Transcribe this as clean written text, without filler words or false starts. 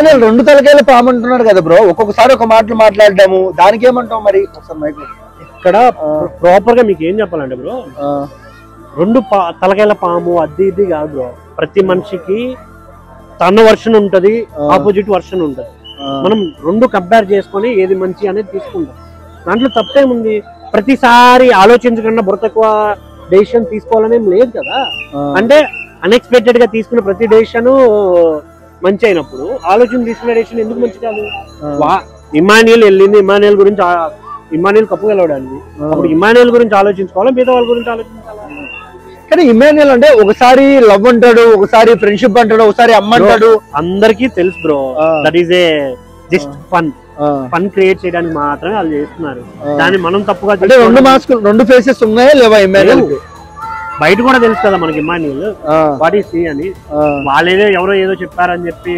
ఇమాన్యుయల్ రెండు తలకాయల పాము అంటున్నాడు కదా బ్రో, ఒక్కొక్కసారి ఒక మాటలు మాట్లాడడాము, దానికి ఏమంటావు మరి? ఇక్కడ ప్రాపర్ గా మీకు ఏం చెప్పాలంటే బ్రో, రెండు తలకాయల పాము అది ఇది కాదు బ్రో. ప్రతి మనిషికి తన వర్షన్ ఉంటది, ఆపోజిట్ వర్షన్ ఉంటది. మనం రెండు కంపేర్ చేసుకొని ఏది మంచి అనేది తీసుకుంటాం. దాంట్లో తప్పేముంది? ప్రతిసారి ఆలోచించకుండా బుర్రతక్కువ డెసిషన్ తీసుకోవాలనేం లేదు కదా. అంటే అన్ఎక్స్పెక్టెడ్ గా తీసుకున్న ప్రతి డెసిషన్ మంచి అయినప్పుడు ఆలోచన తీసుకునే డెసిషన్ ఎందుకు మంచి కాదు? ఇమాన్యుయల్ వెళ్ళింది, ఇమాన్యుయల్ కప్పు గెలవడానికి. అప్పుడు ఇమాన్యుయల్ గురించి ఆలోచించుకోవాలా, మిగతా వాళ్ళ గురించి ఆలోచించాలా? కానీ ఇమాన్యుయల్ అంటే ఒకసారి లవ్ అంటాడు, ఒకసారి ఫ్రెండ్షిప్ అంటాడు, ఒకసారి అమ్మ అంటాడు. అందరికీ తెలుసు bro, that is a just fun create చేయడానికి మాత్రమే వాళ్ళు చేస్తున్నారు. దాన్ని మనం తప్పుగా రెండు ఫేసెస్ ఉన్నాయా లేవా ఇమాన్యుయల్? బయట కూడా తెలుసు కదా మనకి ఇమాన్యుయల్ వాట్ ఈస్ అని. వాళ్ళేదో ఎవరో ఏదో చెప్పారని చెప్పి